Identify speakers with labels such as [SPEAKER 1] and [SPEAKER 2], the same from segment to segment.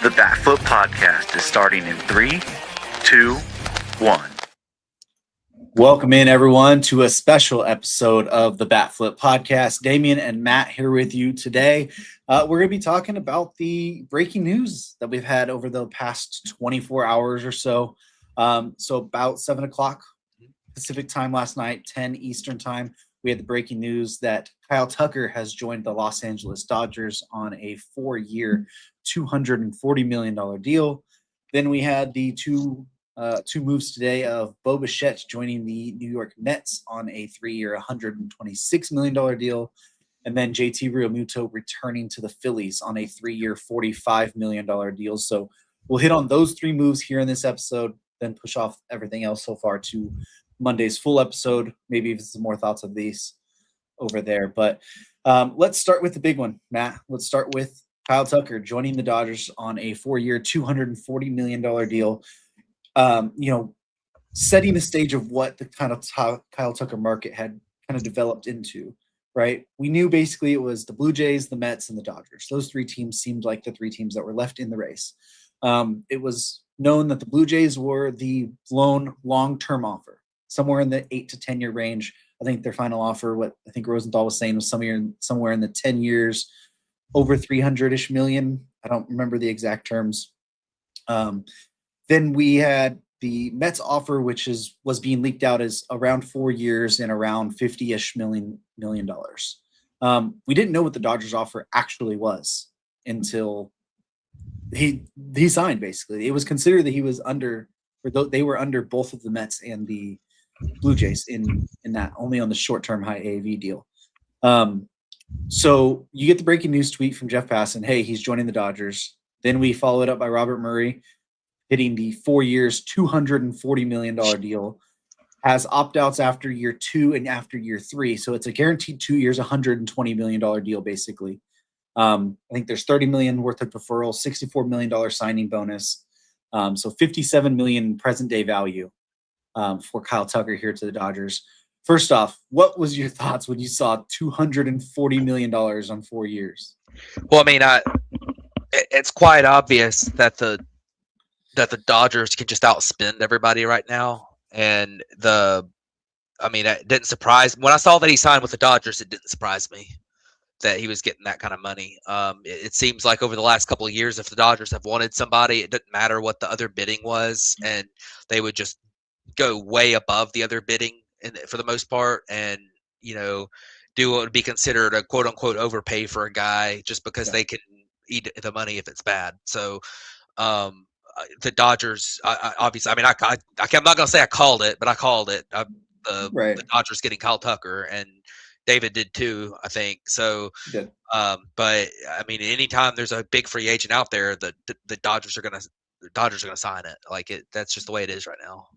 [SPEAKER 1] The Batfoot Podcast is starting in 3, 2, 1.
[SPEAKER 2] Welcome in, everyone, to a special episode of the Batfoot Podcast. Damian and Matt here with you today. We're going to be talking about the breaking news that we've had over the past 24 hours or so. So about 7 o'clock Pacific time last night, 10 Eastern time, we had the breaking news that Kyle Tucker has joined the Los Angeles Dodgers on a 4-year, $240 million deal. Then we had the two moves today of Bo Bichette joining the New York Mets on a 3-year, $126 million deal. And then JT Realmuto returning to the Phillies on a 3-year, $45 million deal. So we'll hit on those three moves here in this episode, then push off everything else so far to Monday's full episode. Maybe even some more thoughts of these over there. But let's start with the big one, Matt. Let's start with Kyle Tucker joining the Dodgers on a 4-year, $240 million deal. Setting the stage of what the kind of Kyle Tucker market had kind of developed into, right? We knew basically it was the Blue Jays, the Mets, and the Dodgers. Those three teams seemed like the three teams that were left in the race. It was known that the Blue Jays were the lone long-term offer, somewhere in the 8 to 10 year range. I think their final offer, what I think Rosenthal was saying, was somewhere in the 10 years, over 300-ish million. I don't remember the exact terms. Then we had the Mets offer, which was being leaked out as around 4 years and around $50-ish million. We didn't know what the Dodgers offer actually was until he signed. Basically, it was considered that he was under, or they were under both of the Mets and the Blue Jays in that, only on the short-term high AAV deal. So you get the breaking news tweet from Jeff Passan, hey, he's joining the Dodgers. Then we follow it up by Robert Murray hitting the 4 years, $240 million deal, has opt-outs after year 2 and after year 3. So it's a guaranteed 2 years, $120 million deal, basically. I think there's $30 million worth of deferrals, $64 million signing bonus. So $57 million present day value for Kyle Tucker here to the Dodgers. First off, what was your thoughts when you saw $240 million on 4 years?
[SPEAKER 3] Well, I mean, it's quite obvious that the Dodgers can just outspend everybody right now. And it didn't surprise me. When I saw that he signed with the Dodgers, it didn't surprise me that he was getting that kind of money. It seems like over the last couple of years, if the Dodgers have wanted somebody, it didn't matter what the other bidding was, and they would just go way above the other bidding for the most part, and do what would be considered a quote unquote overpay for a guy just because they can eat the money if it's bad. So the Dodgers, obviously, I'm not going to say I called it, but I called it. The Dodgers getting Kyle Tucker, and David did too, I think. So, but I mean, anytime there's a big free agent out there, the Dodgers are going to sign it. That's just the way it is right now.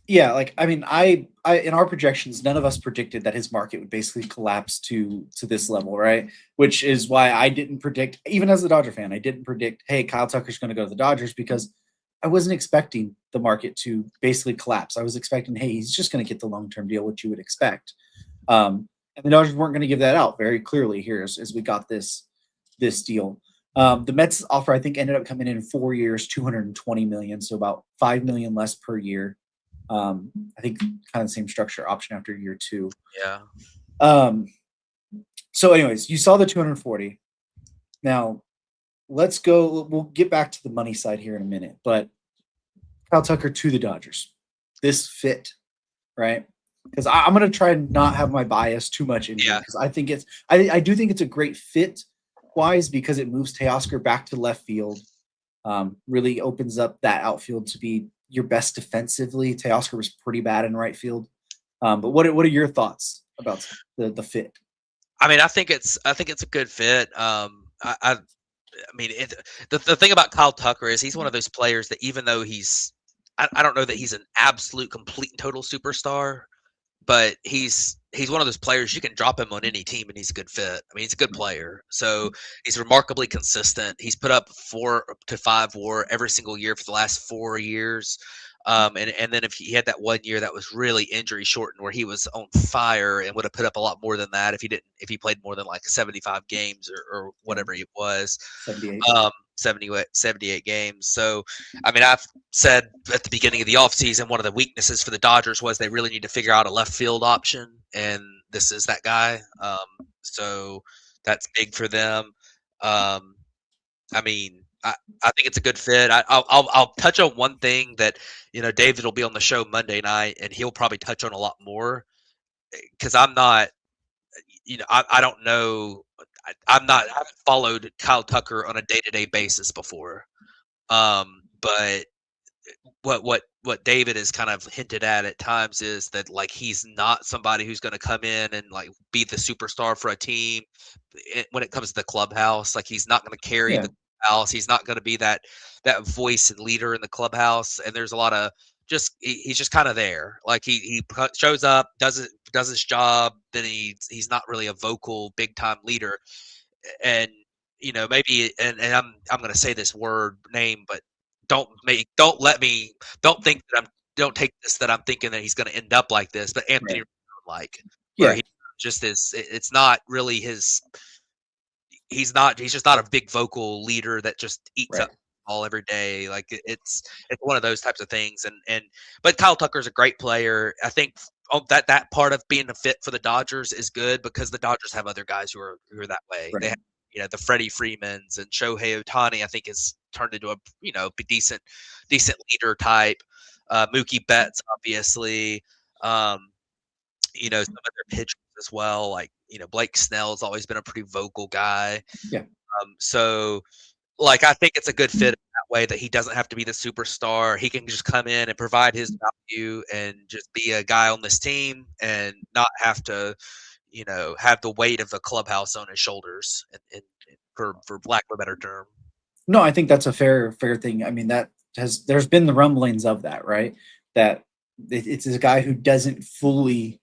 [SPEAKER 2] Yeah, I in our projections, none of us predicted that his market would basically collapse to this level, right? Which is why I didn't predict, even as a Dodger fan, I didn't predict, hey, Kyle Tucker's going to go to the Dodgers, because I wasn't expecting the market to basically collapse. I was expecting, hey, he's just going to get the long-term deal, which you would expect. And the Dodgers weren't going to give that out very clearly here as we got this deal. The Mets offer, I think, ended up coming in 4 years, $220 million, so about $5 million less per year. I think kind of the same structure, option after year 2.
[SPEAKER 3] Yeah.
[SPEAKER 2] So anyways, you saw the 240. Now let's go. We'll get back to the money side here in a minute, but Kyle Tucker to the Dodgers, this fit, right? Because I'm going to try and not have my bias too much in here, because I think I do think it's a great fit wise, because it moves Teoscar back to left field, really opens up that outfield to be your best defensively. Teoscar was pretty bad in right field. But what are your thoughts about the fit?
[SPEAKER 3] I mean, I think it's a good fit. The thing about Kyle Tucker is he's one of those players that, even though I don't know that he's an absolute, complete, and total superstar, but he's one of those players you can drop him on any team and he's a good fit. I mean, he's a good player. So he's remarkably consistent. He's put up 4 to 5 WAR every single year for the last 4 years. And then if he had that 1 year that was really injury shortened, where he was on fire and would have put up a lot more than that if he played more than like 75 games or whatever it was.
[SPEAKER 2] 78.
[SPEAKER 3] 78 games. So, I mean, I've said at the beginning of the offseason, one of the weaknesses for the Dodgers was they really need to figure out a left field option, and this is that guy. So that's big for them. I mean, I think it's a good fit. I'll touch on one thing that David will be on the show Monday night, and he'll probably touch on a lot more because I'm not. I don't know. I haven't followed Kyle Tucker on a day-to-day basis before. But what David has kind of hinted at times is that like he's not somebody who's going to come in and like be the superstar for a team when it comes to the clubhouse. Like he's not going to carry the clubhouse. He's not going to be that voice and leader in the clubhouse. And there's a lot of he's just kind of there. Like he shows up, does his job, then he's not really a vocal big time leader. And maybe and I'm going to say this name, but don't think that don't take this that I'm thinking that he's going to end up like this, but Anthony where he just is. It's not really his. He's just not a big vocal leader that just eats up all every day. Like it's one of those types of things. But Kyle Tucker's a great player. I think that part of being a fit for the Dodgers is good because the Dodgers have other guys who are that way. Right. They have the Freddie Freemans and Shohei Ohtani. I think is turned into a decent leader type. Mookie Betts, obviously. Some of their pitchers as well. Like Blake Snell's always been a pretty vocal guy.
[SPEAKER 2] Yeah.
[SPEAKER 3] So like I think it's a good fit in that way that he doesn't have to be the superstar. He can just come in and provide his value and just be a guy on this team and not have to have the weight of the clubhouse on his shoulders, and for lack of a better term.
[SPEAKER 2] No, I think that's a fair thing. I mean, there's been the rumblings of that, right? That it's a guy who doesn't fully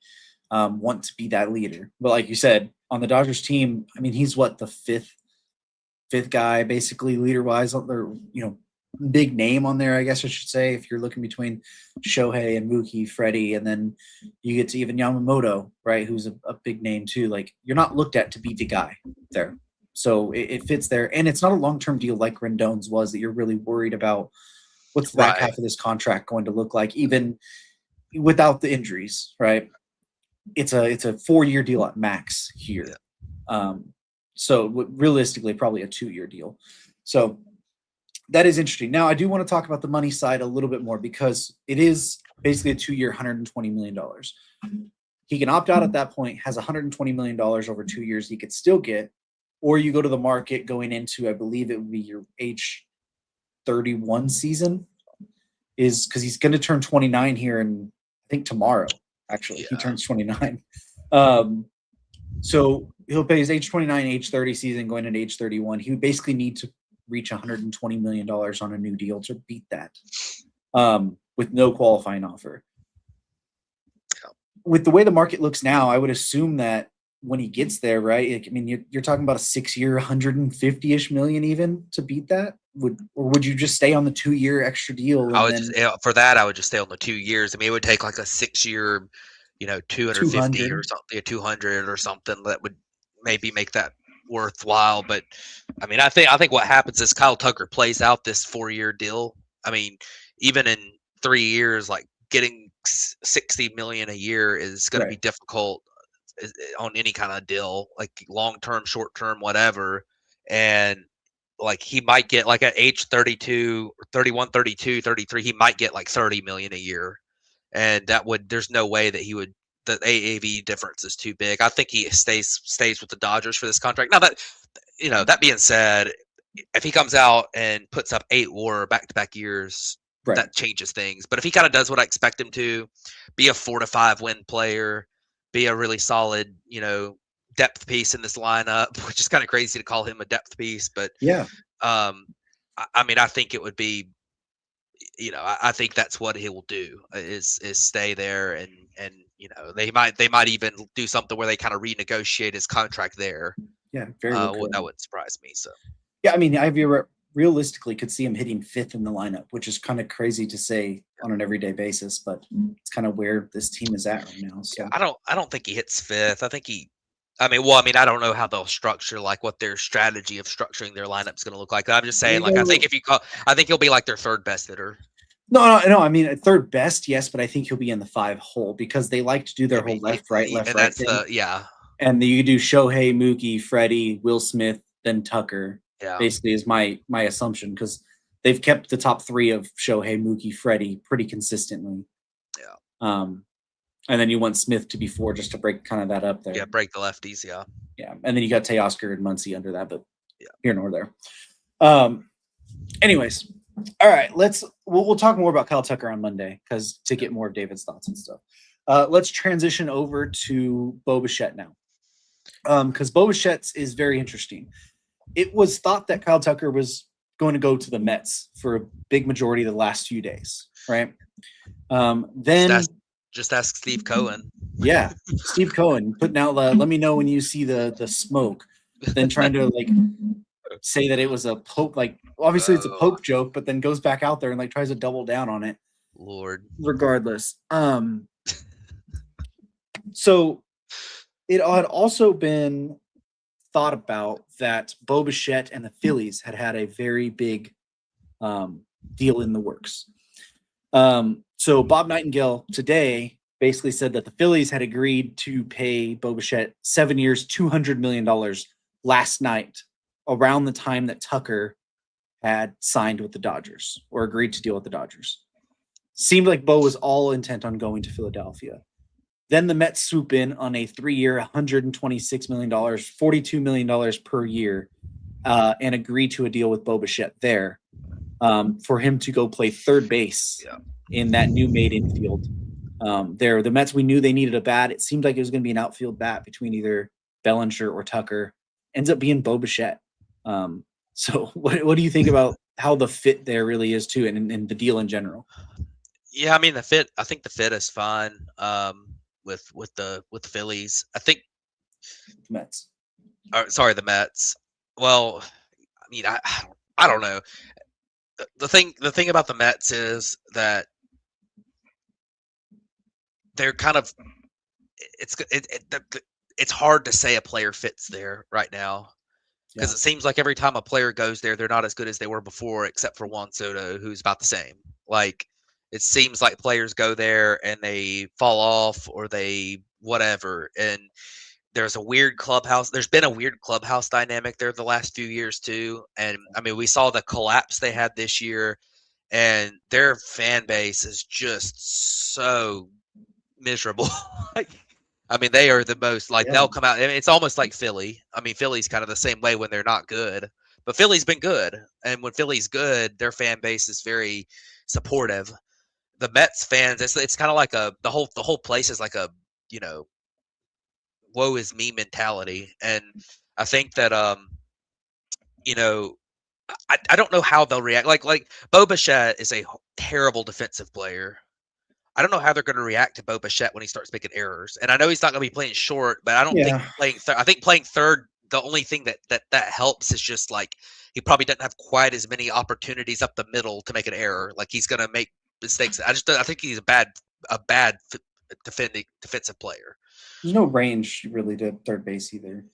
[SPEAKER 2] want to be that leader. But like you said, on the Dodgers team, I mean, he's the fifth guy, basically leader-wise, or big name on there, I guess I should say, if you're looking between Shohei and Mookie, Freddie, and then you get to even Yamamoto, right, who's a big name too. Like, you're not looked at to be the guy there. So it fits there. And it's not a long-term deal like Rendon's was that you're really worried about what's the back half of this contract going to look like, even without the injuries, right? It's a 4-year deal at max here. Yeah. So realistically, probably a 2-year deal. So that is interesting. Now, I do want to talk about the money side a little bit more because it is basically a 2-year, $120 million. He can opt out at that point, has $120 million over 2 years he could still get, or you go to the market going into, I believe it would be your age 31 season, is because he's going to turn 29 here in, I think, tomorrow. Actually, he turns 29. So he'll pay his age 29, age 30 season going into age 31. He would basically need to reach $120 million on a new deal to beat that with no qualifying offer. With the way the market looks now, I would assume that when he gets there, right? I mean, you're talking about a 6-year, 150-ish million even to beat that. Would you just stay on the 2-year extra deal?
[SPEAKER 3] I would just stay on the 2 years. I mean, it would take like a 6-year, 250 or something, 200 or something that would maybe make that worthwhile. But I mean, I think what happens is Kyle Tucker plays out this 4-year deal. I mean, even in 3 years, like getting $60 million a year is going to be difficult on any kind of deal, like long-term, short-term, whatever. And like he might get like at age 32, 31, 32, 33, he might get like 30 million a year. And there's no way that the AAV difference is too big. I think he stays with the Dodgers for this contract. Now that being said, if he comes out and puts up 8 WAR back-to-back years, that changes things. But if he kind of does what I expect him to, be a 4 to 5 win player, be a really solid, depth piece in this lineup, which is kind of crazy to call him a depth piece, but I mean, I think it would be, I think that's what he will do is stay there, and they might even do something where they kind of renegotiate his contract there.
[SPEAKER 2] Yeah, very good.
[SPEAKER 3] That wouldn't surprise me. So
[SPEAKER 2] yeah, I mean, I realistically could see him hitting 5th in the lineup, which is kind of crazy to say on an everyday basis, but it's kind of where this team is at right now. So
[SPEAKER 3] I don't think he hits 5th. I think I mean, I don't know how they'll structure like what their strategy of structuring their lineup is going to look like. I'm just saying, like, I think I think he'll be like their third best hitter.
[SPEAKER 2] No. I mean, at third best, yes, but I think he'll be in the 5 hole because they like to do their whole left, right
[SPEAKER 3] and
[SPEAKER 2] thing.
[SPEAKER 3] yeah.
[SPEAKER 2] And you do Shohei, Mookie, Freddie, Will Smith, then Tucker.
[SPEAKER 3] Yeah.
[SPEAKER 2] Basically, is my assumption because they've kept the top 3 of Shohei, Mookie, Freddie pretty consistently.
[SPEAKER 3] Yeah.
[SPEAKER 2] And then you want Smith to be 4 just to break kind of that up there.
[SPEAKER 3] Yeah, break the lefties. Yeah.
[SPEAKER 2] Yeah, and then you got Teoscar and Muncy under that, but here nor there. Anyways, all right, we'll talk more about Kyle Tucker on Monday to get more of David's thoughts and stuff. Let's transition over to Bo Bichette now, because Bo Bichette is very interesting. It was thought that Kyle Tucker was going to go to the Mets for a big majority of the last few days, right? Then
[SPEAKER 3] just ask Steve Cohen.
[SPEAKER 2] Yeah, Steve Cohen putting out let me know when you see the smoke. Then trying to like say that it was a Pope, like obviously it's a Pope joke, but then goes back out there and like tries to double down on it.
[SPEAKER 3] Lord.
[SPEAKER 2] Regardless. So it had also been thought about that Bo Bichette and the Phillies had a very big deal in the works. So Bob Nightingale today basically said that the Phillies had agreed to pay Bo Bichette 7 years, $200 million last night, around the time that Tucker had signed with the Dodgers or agreed to deal with the Dodgers. Seemed like Bo was all intent on going to Philadelphia. Then the Mets swoop in on a 3-year, $126 million, $42 million per year, and agree to a deal with Bo Bichette there for him to go play third base in that new made infield. The Mets, we knew they needed a bat. It seemed like it was going to be an outfield bat between either Bellinger or Tucker. Ends up being Bo Bichette. So what do you think about how the fit there really is too, and the deal in general?
[SPEAKER 3] Yeah, I mean I think the fit is fine. With the Phillies, I think
[SPEAKER 2] Mets.
[SPEAKER 3] The Mets. Well, I mean, I don't know. The thing about the Mets is that they're kind of it's hard to say a player fits there right now because it seems like every time a player goes there, they're not as good as they were before, except for Juan Soto, who's about the same. Like it seems like players go there and they fall off or they whatever. And there's a weird clubhouse. There's been a weird clubhouse dynamic there the last few years too. And I mean, we saw the collapse they had this year, and their fan base is just so miserable. I mean, they are the most they'll come out. I mean, it's almost like Philly. I mean, Philly's kind of the same way when they're not good, but Philly's been good. And when Philly's good, their fan base is very supportive. The Mets fans, it's kind of like the whole place is like a, woe is me mentality. And I think that, I don't know how they'll react. Like Bo Bichette is a terrible defensive player. I don't know how they're going to react to Bo Bichette when he starts making errors. And I know he's not going to be playing short, but I don't think playing third. I think playing third, the only thing that helps is just like he probably doesn't have quite as many opportunities up the middle to make an error. Like he's going to make mistakes. I think he's a bad defensive player.
[SPEAKER 2] There's no range really to third base either.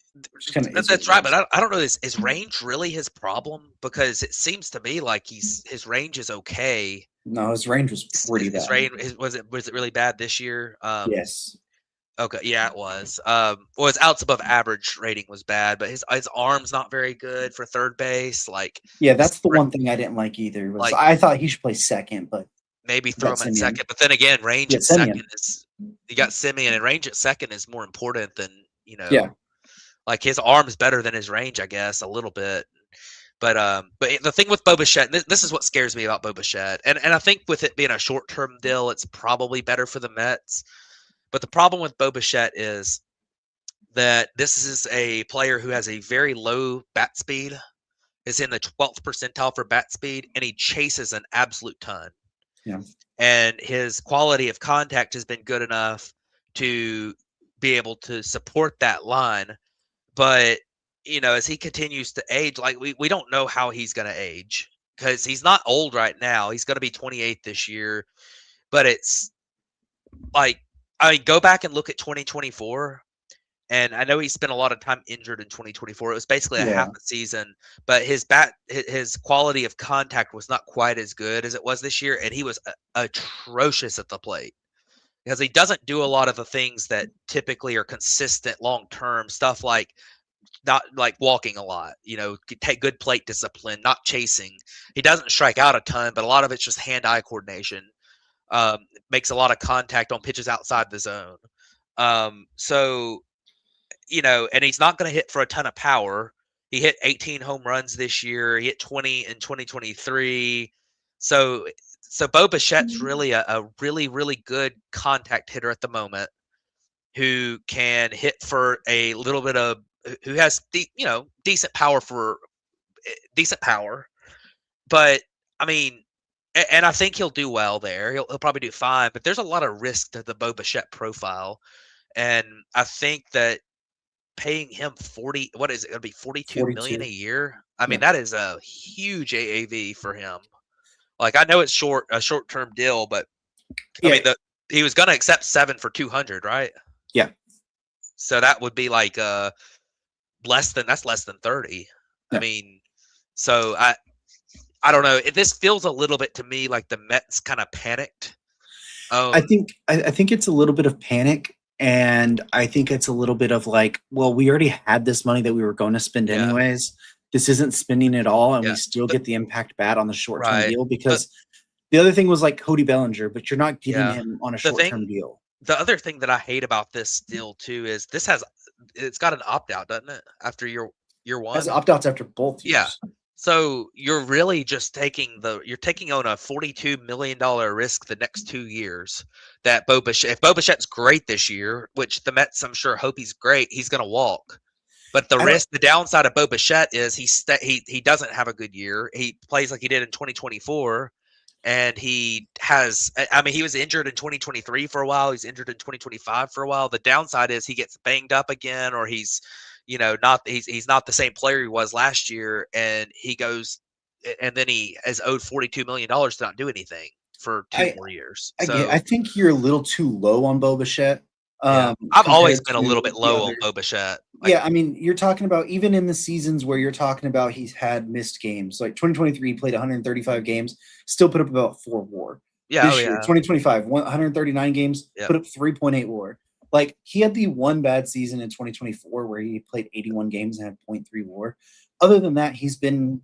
[SPEAKER 3] That's right, but I don't know. Is range really his problem? Because it seems to me like his range is okay.
[SPEAKER 2] No, his range was pretty bad.
[SPEAKER 3] Was it really bad this year?
[SPEAKER 2] Yes.
[SPEAKER 3] Okay, yeah, it was. His outs above average rating was bad, but his arm's not very good for third base.
[SPEAKER 2] That's the one thing I didn't like either. I thought he should play second, but
[SPEAKER 3] maybe throw him at second. But then again, range at second is you got Simeon, and range at second is more important than like his arm's better than his range, I guess, a little bit. But the thing with Bo Bichette, this is what scares me about Bo Bichette, and I think with it being a short-term deal, it's probably better for the Mets. But the problem with Bo Bichette is that this is a player who has a very low bat speed, is in the 12th percentile for bat speed, and he chases an absolute ton.
[SPEAKER 2] Yeah.
[SPEAKER 3] And his quality of contact has been good enough to be able to support that line. But as he continues to age, like we don't know how he's going to age because he's not old right now. He's going to be 28 this year, but it's like, I mean, go back and look at 2024. And I know he spent a lot of time injured in 2024. It was basically a
[SPEAKER 2] Yeah.
[SPEAKER 3] half a season, but his quality of contact was not quite as good as it was this year, and he was atrocious at the plate because he doesn't do a lot of the things that typically are consistent long term stuff, like not like walking a lot, take good plate discipline, not chasing. He doesn't strike out a ton, but a lot of it's just hand-eye coordination. Makes a lot of contact on pitches outside the zone. So, and he's not going to hit for a ton of power. He hit 18 home runs this year. He hit 20 in 2023. So Bo Bichette's really a really, really good contact hitter at the moment who can hit for a little bit of, who has, decent power But, I mean, and I think he'll do well there. He'll probably do fine, but there's a lot of risk to the Bo Bichette profile. And I think that paying him what is it going to be, 42 million a year? I mean, that is a huge AAV for him. Like, I know it's a short-term deal, but I mean, he was going to accept 7 for 200, right?
[SPEAKER 2] Yeah.
[SPEAKER 3] So that would be like less than 30. Yeah. I mean, so I don't know. This feels a little bit to me like the Mets kind of panicked.
[SPEAKER 2] I think it's a little bit of panic, and I think it's a little bit of like, well, we already had this money that we were going to spend anyways. This isn't spending it all, and we still get the impact bat on the short-term deal because the other thing was like Cody Bellinger, but you're not getting him on a short-term deal.
[SPEAKER 3] The other thing that I hate about this deal too is it's got an opt-out, doesn't it? After year one,
[SPEAKER 2] it has opt-outs after both years.
[SPEAKER 3] Yeah. So you're really just taking on a $42 million risk the next 2 years that if Bo Bichette's great this year, which the Mets, I'm sure, hope he's great, he's going to walk. But the downside of Bo Bichette is he doesn't have a good year. He plays like he did in 2024. And he was injured in 2023 for a while. He's injured in 2025 for a while. The downside is he gets banged up again, or he's not the same player he was last year, and he goes, and then he is owed $42 million to not do anything for 2 more years.
[SPEAKER 2] I think you're a little too low on Bo Bichette.
[SPEAKER 3] I've always been a little bit low on Bo Bichette.
[SPEAKER 2] I mean, you're talking about even in the seasons where you're talking about he's had missed games. Like 2023, he played 135 games, still put up about 4 WAR. This year, 2025, 139 games, put up 3.8 WAR. Like, he had the one bad season in 2024 where he played 81 games and had 0.3 WAR. Other than that, he's been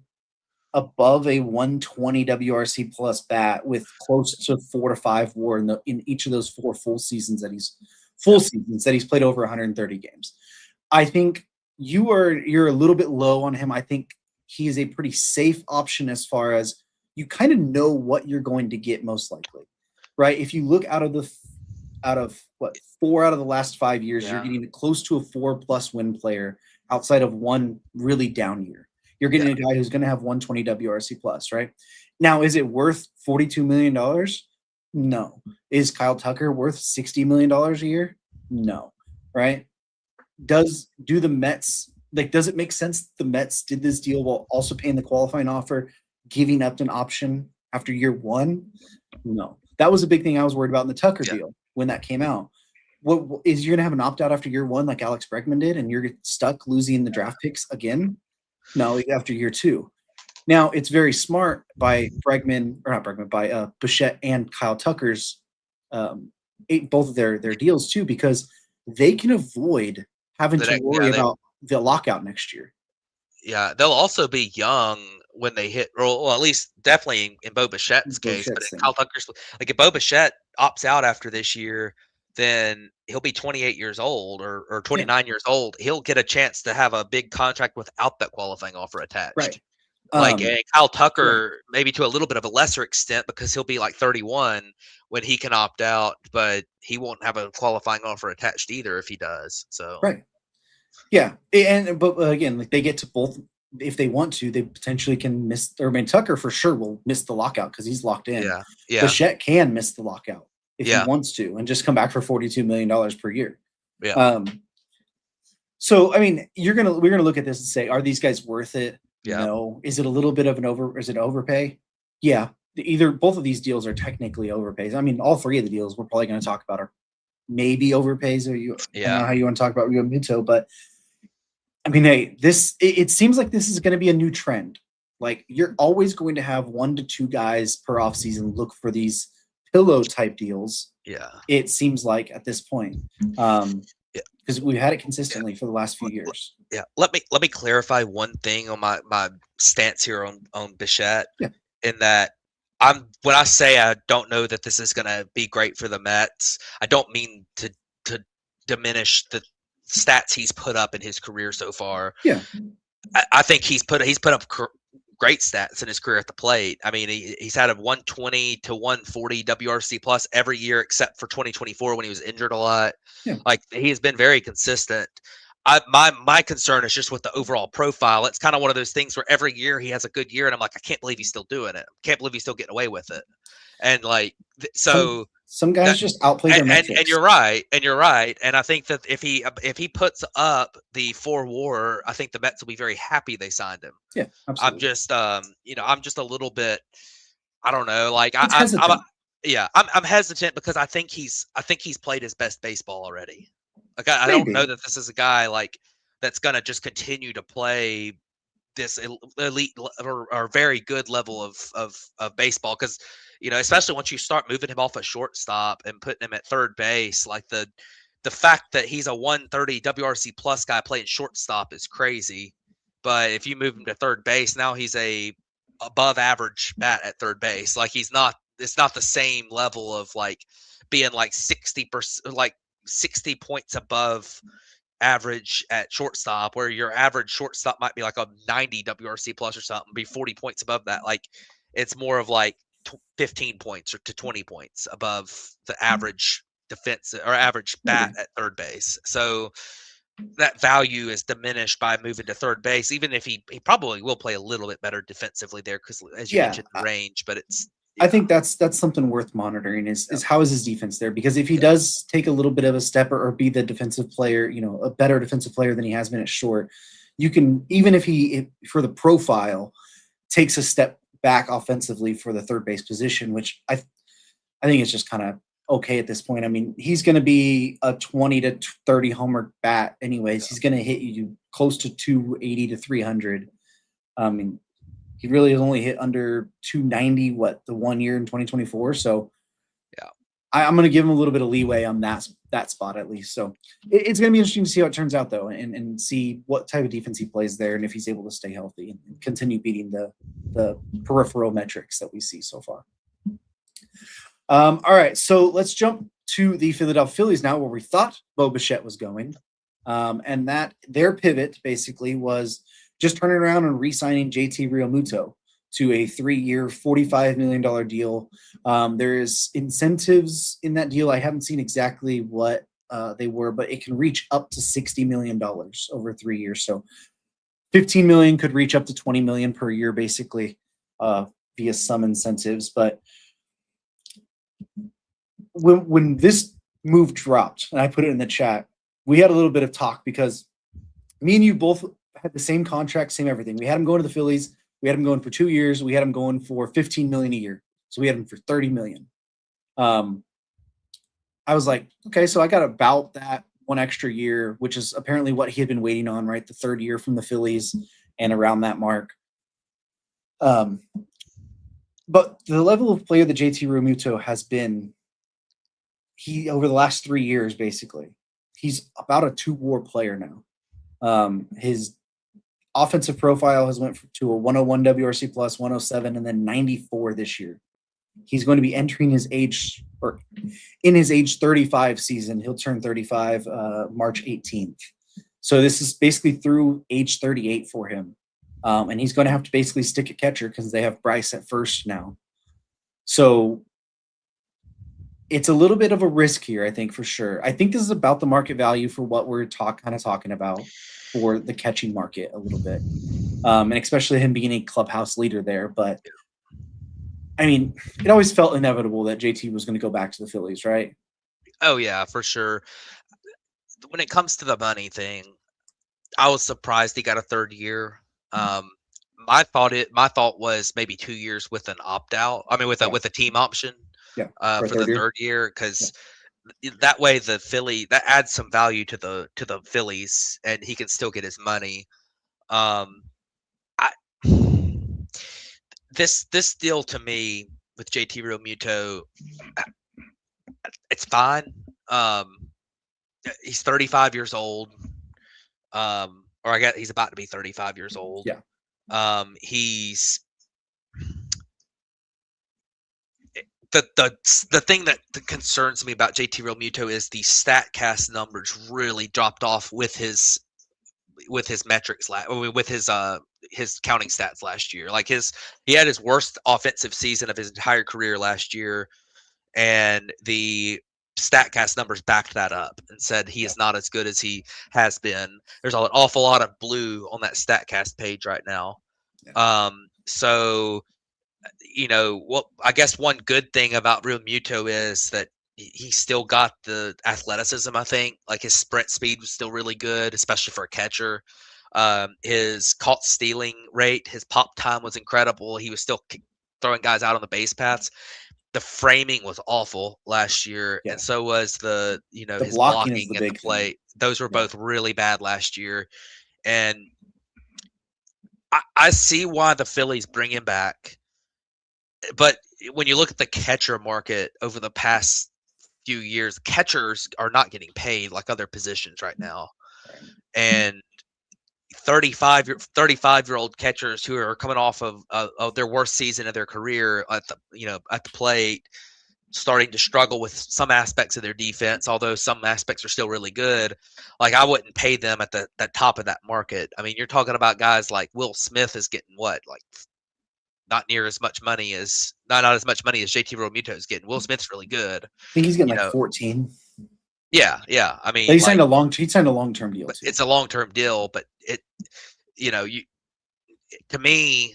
[SPEAKER 2] above a 120 WRC plus bat with close to 4 to 5 WAR in each of those 4 full seasons that he's played over 130 games. I think you're a little bit low on him. I think he is a pretty safe option as far as you kind of know what you're going to get most likely, right? If you look out of 4 out of the last 5 years, you're getting close to a 4+ win player outside of one really down year. You're getting a guy who's going to have 120 WRC plus, right? Now, is it worth $42 million? No. Is Kyle Tucker worth $60 million a year? No. Right? Does it make sense the Mets did this deal while also paying the qualifying offer, giving up an option after year 1? No. That was a big thing I was worried about in the Tucker deal when that came out. What is, you're going to have an opt-out after year 1 like Alex Bregman did, and you're stuck losing the draft picks again? No, after year 2. Now, it's very smart by Bichette and Kyle Tucker's both of their deals too, because they can avoid having to worry about the lockout next year.
[SPEAKER 3] Yeah, they'll also be young when they hit, well, at least definitely in Bo Bichette's case. But in Kyle Tucker's, like if Bo Bichette opts out after this year, then he'll be 28 years old or 29 years old. He'll get a chance to have a big contract without that qualifying offer attached.
[SPEAKER 2] Right.
[SPEAKER 3] And Kyle Tucker, maybe to a little bit of a lesser extent, because he'll be like 31 when he can opt out, but he won't have a qualifying offer attached either if he does. So
[SPEAKER 2] right. Yeah. But again, like they get to both if they want to, they potentially can miss, or I mean, Tucker for sure will miss the lockout because he's locked in.
[SPEAKER 3] Yeah. Yeah.
[SPEAKER 2] Bichette can miss the lockout if he wants to and just come back for $42 million per year.
[SPEAKER 3] Yeah.
[SPEAKER 2] So I mean, we're gonna look at this and say, are these guys worth it?
[SPEAKER 3] Yeah.
[SPEAKER 2] No. Is it a little bit of is it overpay? Yeah. Both of these deals are technically overpays. I mean, all 3 of the deals we're probably going to talk about are maybe overpays, or I don't know
[SPEAKER 3] Yeah.
[SPEAKER 2] how you want to talk about Realmuto, but I mean, hey, it seems like this is going to be a new trend. Like, you're always going to have 1 to 2 guys per offseason look for these pillow type deals.
[SPEAKER 3] Yeah.
[SPEAKER 2] It seems like at this point, because we've had it consistently for the last few years.
[SPEAKER 3] Yeah. Let me clarify one thing on my stance here on Bichette.
[SPEAKER 2] Yeah.
[SPEAKER 3] In that when I say I don't know that this is going to be great for the Mets, I don't mean to diminish the stats he's put up in his career so far.
[SPEAKER 2] Yeah.
[SPEAKER 3] I think he's put up great stats in his career at the plate. I mean, he's had a 120 to 140 WRC plus every year except for 2024 when he was injured a lot.
[SPEAKER 2] Yeah.
[SPEAKER 3] Like, he has been very consistent. My concern is just with the overall profile. It's kind of one of those things where every year he has a good year, and I'm like, I can't believe he's still doing it. Can't believe he's still getting away with it. And like, so
[SPEAKER 2] some guys just outplay their metrics.
[SPEAKER 3] And you're right. And I think that if he puts up the 4 WAR, I think the Mets will be very happy they signed him.
[SPEAKER 2] Yeah, absolutely.
[SPEAKER 3] I'm just I'm just a little bit, I don't know, like I'm hesitant because I think he's played his best baseball already. Like, I don't know that this is a guy like that's gonna just continue to play this elite or very good level of baseball, because especially once you start moving him off a shortstop and putting him at third base, like the fact that he's a 130 WRC plus guy playing shortstop is crazy. But if you move him to third base, now he's a above average bat at third base. Like, it's not the same level of like being like 60%, like 60 points above average at shortstop, where your average shortstop might be like a 90 WRC plus or something, be 40 points above that. Like, it's more of like 15 points or to 20 points above the average defense or average bat at third base. So that value is diminished by moving to third base, even if he probably will play a little bit better defensively there, because as you mentioned, the range. But it's
[SPEAKER 2] I think that's something worth monitoring is how is his defense there? Because if he does take a little bit of a step or be the defensive player, a better defensive player than he has been at short, you can, even if he, for the profile, takes a step back offensively for the third base position, which I think it's just kind of okay at this point. I mean, he's going to be a 20 to 30 homer bat anyways. He's going to hit you close to 280 to 300. I mean, he really has only hit under 290, the 1 year in 2024. So
[SPEAKER 3] yeah,
[SPEAKER 2] I'm going to give him a little bit of leeway on that spot at least. So it's going to be interesting to see how it turns out though, and see what type of defense he plays there, and if he's able to stay healthy and continue beating the peripheral metrics that we see so far. All right, so let's jump to the Philadelphia Phillies now, where we thought Bo Bichette was going, and that their pivot basically was just turning around and re-signing JT Realmuto to a 3-year, $45 million deal. There is incentives in that deal. I haven't seen exactly what they were, but it can reach up to $60 million over 3 years. So $15 million could reach up to $20 million per year, basically, via some incentives. But when this move dropped, and I put it in the chat, we had a little bit of talk because me and you both had the same contract, same everything. We had him going to the Phillies. We had him going for 2 years. We had him going for $15 million a year. So we had him for $30 million. I was like, okay, so I got about that 1 extra year, which is apparently what he had been waiting on, right? The 3rd year from the Phillies and around that mark. But the level of player that JT Realmuto has been, over the last 3 years, basically, he's about a 2 WAR player now. His offensive profile has went to a 101 WRC plus, 107, and then 94 this year. He's going to be entering his age 35 season. He'll turn 35 March 18th. So this is basically through age 38 for him. And he's going to have to basically stick at catcher because they have Bryce at first now. So it's a little bit of a risk here, I think, for sure. I think this is about the market value for what we're talking about for the catching market a little bit. And especially him being a clubhouse leader there. But I mean, it always felt inevitable that JT was going to go back to the Phillies, right?
[SPEAKER 3] Oh yeah, for sure. When it comes to the money thing, I was surprised he got a 3rd year. My thought was maybe 2 years with an opt out. I mean, with a team option.
[SPEAKER 2] Yeah,
[SPEAKER 3] For the 3rd year, because that way that adds some value to the Phillies, and he can still get his money. I this deal to me with JT Realmuto, it's fine. He's 35 years old. Or I guess he's about to be 35 years old.
[SPEAKER 2] Yeah.
[SPEAKER 3] He's the thing that concerns me about JT Realmuto is the StatCast numbers really dropped off with his metrics with his counting stats last year. Like he had his worst offensive season of his entire career last year, and the StatCast numbers backed that up and said he is not as good as he has been. There's an awful lot of blue on that StatCast page right now. Yeah. So, I guess one good thing about Realmuto is that he still got the athleticism. I think like his sprint speed was still really good, especially for a catcher. His caught stealing rate, his pop time was incredible. He was still throwing guys out on the base paths. The framing was awful last year, and so was his blocking at the plate. Those were both really bad last year, and I see why the Phillies bring him back. But when you look at the catcher market over the past few years, catchers are not getting paid like other positions right now, and 35-year-old catchers who are coming off of their worst season of their career at the plate, starting to struggle with some aspects of their defense, although some aspects are still really good. Like I wouldn't pay them at the top of that market. I mean, you're talking about guys like Will Smith is getting not as much money as JT Realmuto is getting. Will Smith's really good.
[SPEAKER 2] I think he's getting 14.
[SPEAKER 3] Yeah. I mean,
[SPEAKER 2] he signed a long-term deal.
[SPEAKER 3] It's a long-term deal, but to me,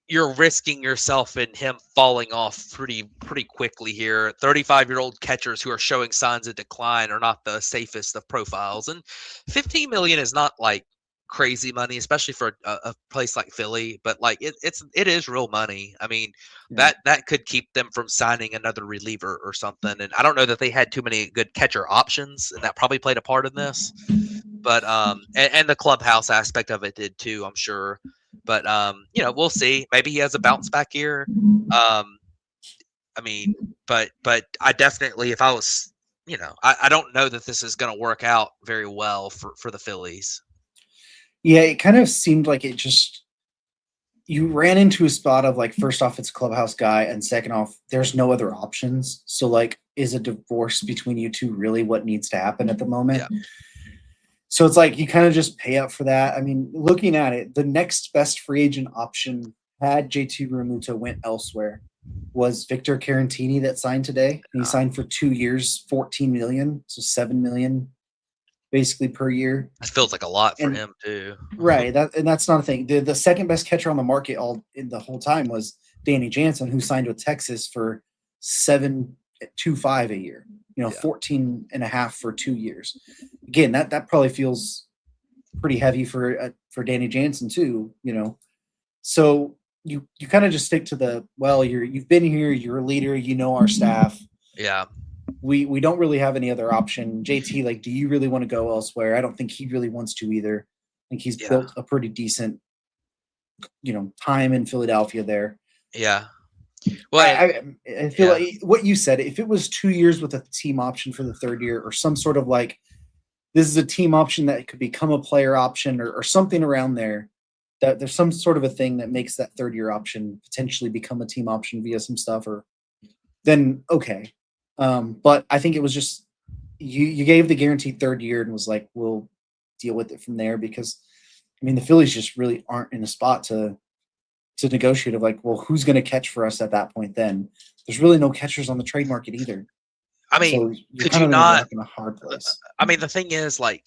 [SPEAKER 3] you're risking yourself in him falling off pretty quickly here. 35-year-old catchers who are showing signs of decline are not the safest of profiles, and $15 million is not like crazy money, especially for a place like Philly, but like it is real money. I mean, that could keep them from signing another reliever or something. And I don't know that they had too many good catcher options, and that probably played a part in this. But and the clubhouse aspect of it did too, I'm sure. But we'll see. Maybe he has a bounce back year. I mean, but I definitely, if I was, I don't know that this is going to work out very well for the Phillies.
[SPEAKER 2] Yeah, it kind of seemed like you ran into a spot of like, first off, it's a clubhouse guy, and second off, there's no other options. So like, is a divorce between you two really what needs to happen at the moment? Yeah. So it's like you kind of just pay up for that. I mean, looking at it, the next best free agent option had JT Realmuto went elsewhere was Victor Caratini that signed today. He signed for 2 years, $14 million, so $7 million basically per year.
[SPEAKER 3] That feels like a lot for him too.
[SPEAKER 2] Right. That's not a thing. The second best catcher on the market the whole time was Danny Jansen, who signed with Texas for $7.25 a year. 14.5 for 2 years. Again, that probably feels pretty heavy for Danny Jansen too, So you kind of just stick to you've been here, you're a leader, our staff.
[SPEAKER 3] Yeah.
[SPEAKER 2] We don't really have any other option. JT, like, do you really want to go elsewhere? I don't think he really wants to either. I think he's built a pretty decent, time in Philadelphia there.
[SPEAKER 3] Yeah. Well,
[SPEAKER 2] I feel like what you said, if it was 2 years with a team option for the third year, or some sort of like, this is a team option that could become a player option or something around there, that there's some sort of a thing that makes that third year option potentially become a team option via some stuff, then okay. But I think it was just, you gave the guaranteed third year and was like, we'll deal with it from there, because I mean, the Phillies just really aren't in a spot to negotiate of like, well, who's going to catch for us at that point? Then there's really no catchers on the trade market either.
[SPEAKER 3] I mean,
[SPEAKER 2] so could you not in a hard place?
[SPEAKER 3] I mean, the thing is, like,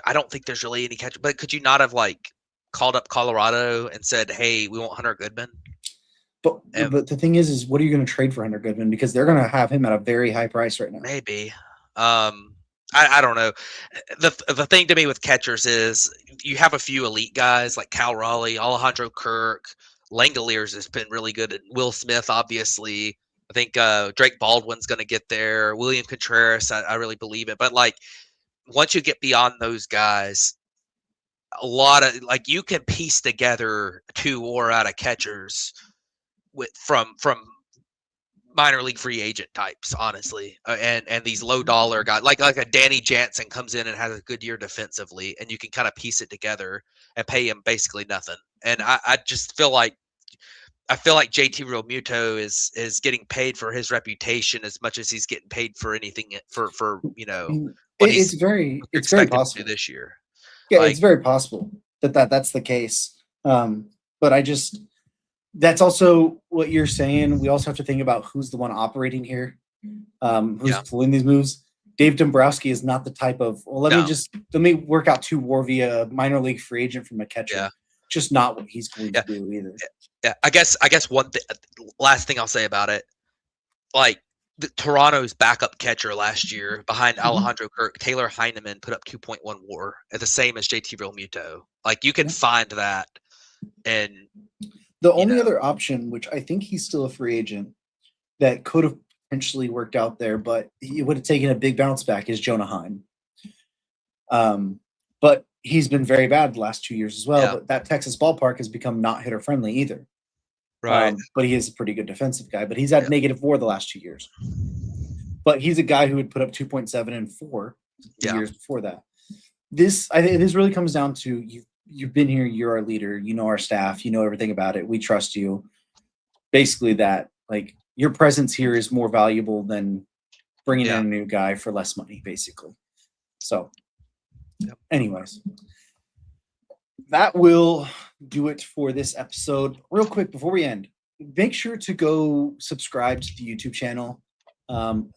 [SPEAKER 3] I don't think there's really any catcher, but could you not have like called up Colorado and said, hey, we want Hunter Goodman?
[SPEAKER 2] But the thing is what are you going to trade for Hunter Goodman? Because they're going to have him at a very high price right now.
[SPEAKER 3] Maybe. I don't know. The thing to me with catchers is you have a few elite guys like Cal Raleigh, Alejandro Kirk, Langoliers has been really good, and Will Smith, obviously. I think Drake Baldwin's going to get there. William Contreras, I really believe it. But like, once you get beyond those guys, a lot of like you can piece together 2 or out of catchers from minor league free agent types, honestly, and these low dollar guys like a Danny Jansen comes in and has a good year defensively, and you can kind of piece it together and pay him basically nothing. And I just feel like JT Realmuto is getting paid for his reputation as much as he's getting paid for anything for
[SPEAKER 2] I mean,
[SPEAKER 3] what
[SPEAKER 2] it's
[SPEAKER 3] he's
[SPEAKER 2] very
[SPEAKER 3] expected to
[SPEAKER 2] possible
[SPEAKER 3] do this year.
[SPEAKER 2] Yeah,
[SPEAKER 3] Like,
[SPEAKER 2] it's very possible that's the case. But that's also what you're saying. We also have to think about who's the one operating here, who's pulling these moves. Dave Dombrowski is not the type of, let me work out 2 WAR via minor league free agent from a catcher.
[SPEAKER 3] Yeah.
[SPEAKER 2] Just not what he's going to do either.
[SPEAKER 3] Yeah, I guess one last thing I'll say about it, like Toronto's backup catcher last year behind Alejandro Kirk, Taylor Heineman put up 2.1 WAR at the same as JT Realmuto. Like you can find that, and
[SPEAKER 2] the only other option, which I think he's still a free agent, that could have potentially worked out there, but he would have taken a big bounce back, is Jonah Heim. But he's been very bad the last 2 years as well.
[SPEAKER 3] Yeah.
[SPEAKER 2] But that Texas ballpark has become not hitter friendly either.
[SPEAKER 3] Right.
[SPEAKER 2] But he is a pretty good defensive guy. But he's had negative WAR the last 2 years. But he's a guy who would put up 2.7 and 4 years before that. I think this really comes down to you've been here. You're our leader. You know our staff. You know everything about it. We trust you. Basically, that like your presence here is more valuable than bringing in a new guy for less money, basically. So, anyways, that will do it for this episode. Real quick before we end, make sure to go subscribe to the YouTube channel.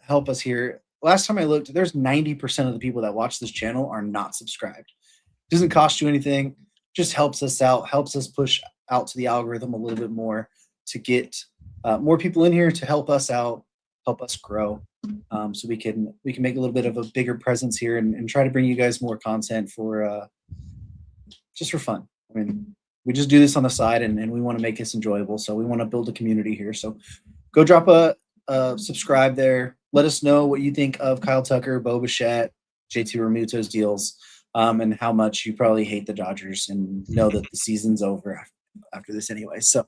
[SPEAKER 2] Help us here. Last time I looked, there's 90% of the people that watch this channel are not subscribed. It doesn't cost you anything. Just helps us out, helps us push out to the algorithm a little bit more to get more people in here to help us out, help us grow. So we can make a little bit of a bigger presence here and try to bring you guys more content for just for fun. I mean, we just do this on the side and we want to make this enjoyable. So we want to build a community here. So go drop a subscribe there. Let us know what you think of Kyle Tucker, Bo Bichette, JT Realmuto's deals, and how much you probably hate the Dodgers and know that the season's over after this anyway. So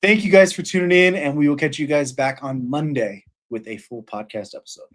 [SPEAKER 2] thank you guys for tuning in, and we will catch you guys back on Monday with a full podcast episode.